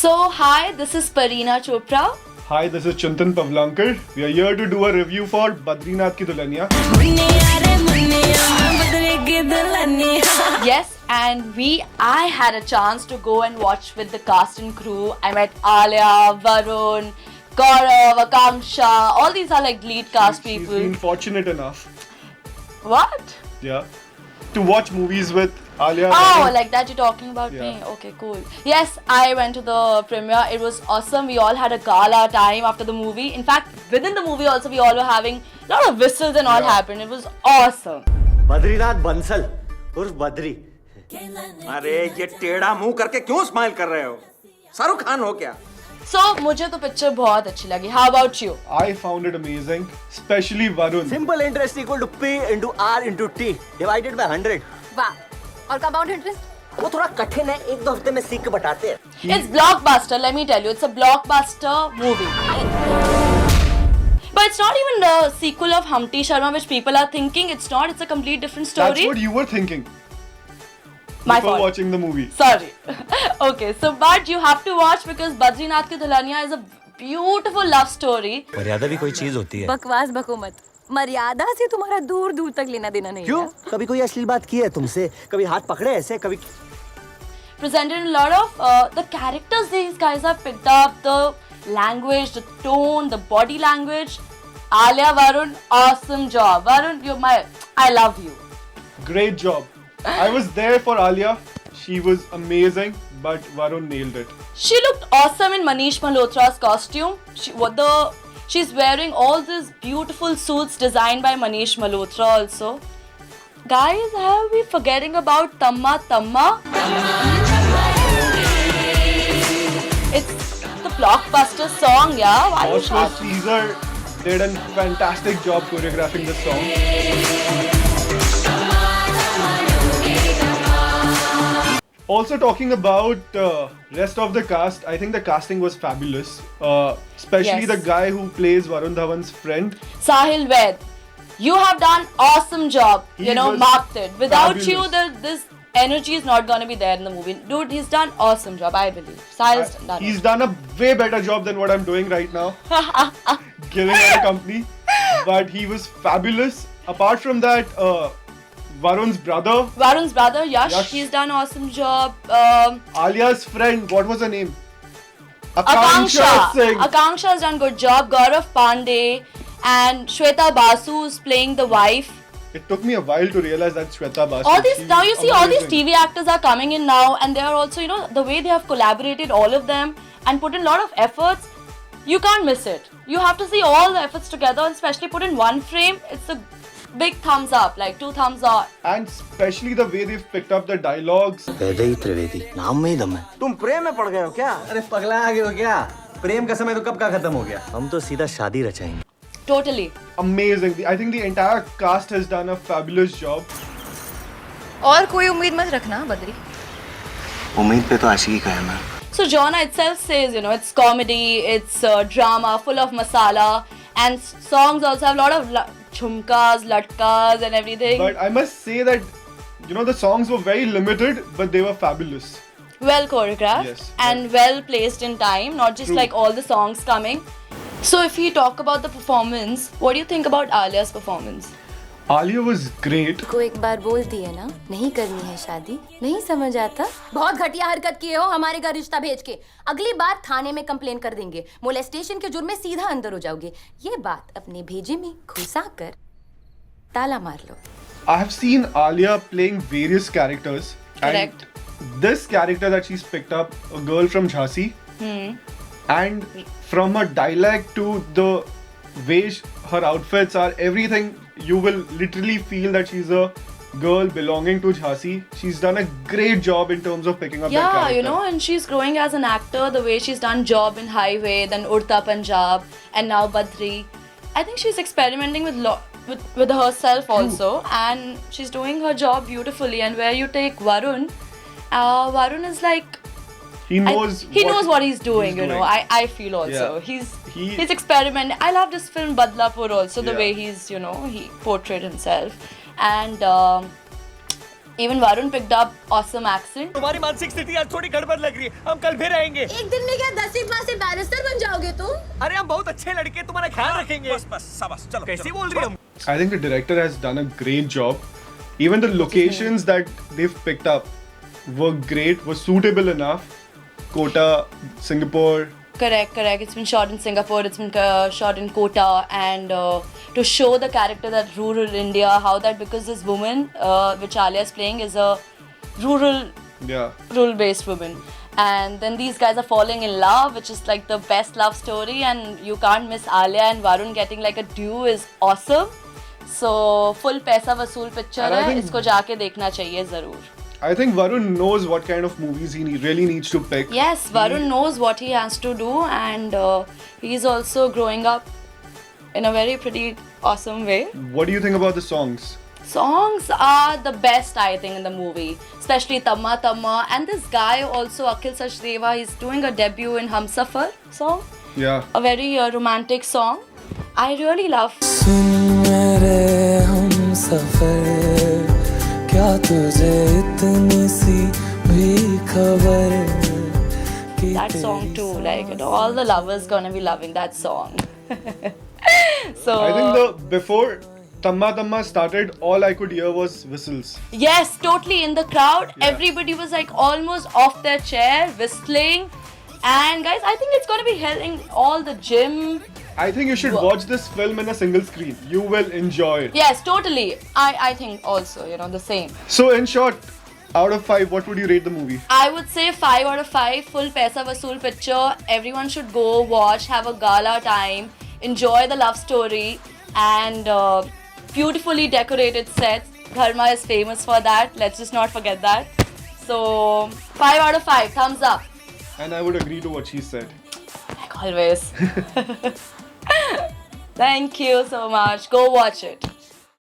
So, hi, this is Pareena Chopra. Hi, this is Chintan Pavlankar. We are here to do a review for Badrinath Ki Dulhania. Yes, and I had a chance to go and watch with the cast and crew. I met Alia, Varun, Gaurav, Akanksha. All these are like lead cast She's people. been fortunate enough, What? yeah, to watch movies with Alia. Oh, like that you're talking about Yeah. me. Okay, cool. Yes, I went to the premiere. It was awesome. We all had a gala time after the movie. In fact, within the movie also we all were having a lot of whistles and all Yeah. happened. It was awesome. Badrinath Bansal उर्फ बद्री। अरे ये टेढ़ा मुंह करके क्यों smile कर रहे हो? शाहरुख खान हो क्या? So, मुझे तो पिक्चर बहुत अच्छी लगी. How about you? I found it amazing, especially Varun. Simple interest equal to P into R into T divided by 100। वाह, और कंपाउंड इंटरेस्ट? वो थोड़ा कठिन है, एक दो हफ्ते में सीख के बताते हैं। It's blockbuster, let me tell you. It's a blockbuster movie. But it's not even the sequel of Humpty Sharma which people are thinking. It's not. It's a complete different story. That's what you were thinking My before fault. watching the movie. Sorry. Okay, so but you have to watch because Badrinath Ki Dulhania is a beautiful love story. मर्यादा भी कोई चीज होती है। बकवास बको मत। मर्यादा से तुम्हारा दूर दूर तक लेना देना नहीं क्यों? है। कभी कोई अश्लील बात की है तुमसे? कभी हाथ पकड़े ऐसे? कभी Presented in a lot of the characters these guys have picked up, the language, the tone, the body language. Alia, Varun, awesome job. Varun, I love you. Great job. I was there for Alia. She was amazing, but Varun nailed it. She looked awesome in Manish Malhotra's costume. She's wearing all these beautiful suits designed by Manish Malhotra also. Guys, have we forgetting about Tamma Tamma? It's the blockbuster song, yeah. Why you Also, shout? Caesar did a fantastic job choreographing this song. Also talking about rest of the cast, I think the casting was fabulous. Especially Yes. the guy who plays Varun Dhawan's friend. Sahil Vaid, you have done awesome job. He was marked it. Without you, fabulous. this energy is not gonna be there in the movie. Dude, he's done awesome job. I believe. Sahil's done. He's done a way better job than what I'm doing right now, giving out a company. But he was fabulous. Apart from that, Varun's brother, Varun's brother Yash, Yash. he's done awesome job. Alia's friend, what was her name? Akanksha Singh. Akanksha has done good job. Gaurav Pandey and Shweta Basu is playing the wife. It took me a while to realize that Shweta Basu. All these She's now you see all these amazing. TV actors are coming in now, and they are also the way they have collaborated all of them and put in a lot of efforts. You can't miss it. You have to see all the efforts together, and especially put in one frame. It's a big thumbs up, like 2 thumbs up. And especially the way they've picked up the dialogues. Vaidehi Trivedi नाम में ही दम है। तुम प्रेम में पड़ गए हो क्या? अरे पगला आ गए हो क्या? प्रेम का समय तो कब का खत्म हो गया? हम तो सीधा शादी रचाएंगे। Totally. Amazing. I think the entire cast has done a fabulous job. और कोई उम्मीद मत रखना बद्री। उम्मीद पे तो आशिकी का है ना। So genre itself says, it's comedy, it's drama, full of masala, and songs also have a lot of chumkas, latkas, and everything. But I must say that, the songs were very limited, but they were fabulous. Well choreographed Yes, and well placed in time, not just True. like all the songs coming. So if we talk about the performance, what do you think about Alia's performance? Alia was great. को एक बार बोलती है ना, नहीं करनी है शादी, नहीं समझ आता? बहुत घटिया हरकत किए हो हमारे घर रिश्ता भेज के। अगली बार थाने में कंप्लेन कर देंगे। मोलेस्टेशन के जुर्म में सीधा अंदर हो जाओगे। ये बात अपने भेजे में घुसा कर ताला मार लो। I have seen Alia playing various characters. Correct. And this character that she's picked up, a girl from Jhansi, and from her dialect to the way her outfits are, everything, you will literally feel that she's a girl belonging to Jhansi. She's done a great job in terms of picking up that Yeah, character. and she's growing as an actor. The way she's done job in Highway, then Urta Punjab, and now Badri. I think she's experimenting with herself also, and she's doing her job beautifully. And where you take Varun, Varun is like He knows. he knows what he's doing. he's doing. I feel also Yeah. he's experimenting. I love this film Badlapur also, the Yeah. way he's he portrayed himself, and Even Varun picked up awesome accent. तुम्हारी मानसिक स्थिति आज थोड़ी गड़बड़ लग रही है, हम कल फिर आएंगे। एक दिन में क्या 10वीं पास से बैरिस्टर बन जाओगे तुम? अरे हम बहुत अच्छे लड़के, तुम्हारा ख्याल रखेंगे। बस बस शाबाश चलो कैसी बोल रही हम? I think the director has done a great job. Even the locations that they've picked up were great, were suitable enough. Kota, Singapore. Correct. It's been shot in Singapore, it's been shot in Kota, and to show the character that rural India, how that because this woman, which Alia is playing, is a Yeah. rural-based woman. And then these guys are falling in love, which is like the best love story, and you can't miss Alia and Varun getting like a duo is awesome. So full पैसा वसूल picture And I है, think- इसको जाके देखना चाहिए ज़रूर. I think Varun knows what kind of movies he really needs to pick. Yes, Varun knows what he has to do, and he's also growing up in a very pretty awesome way. What do you think about the songs? Songs are the best, I think, in the movie, especially Tamma Tamma, and this guy also, Akhil Sachdeva, he's doing a debut in Humsafar song, Yeah. a very romantic song. I really love. मेरे हम सफर क्या तुझे इतनी सी भी खबर कि That song too, like all the lovers gonna be loving that song. So I think the before Tamma Tamma started, all I could hear was whistles. yes, totally in the crowd, Yeah. everybody was like almost off their chair, whistling. And guys, I think it's gonna be held in all the gym. I think you should watch this film in a single screen. You will enjoy it. Yes, totally. I think also, the same. So in short, out of 5, what would you rate the movie? I would say 5 out of 5. Full paisa vasool picture. Everyone should go watch, have a gala time, enjoy the love story, and beautifully decorated sets. Dharma is famous for that. Let's just not forget that. So 5 out of 5. Thumbs up. And I would agree to what she said. Like always. Thank you so much. Go watch it.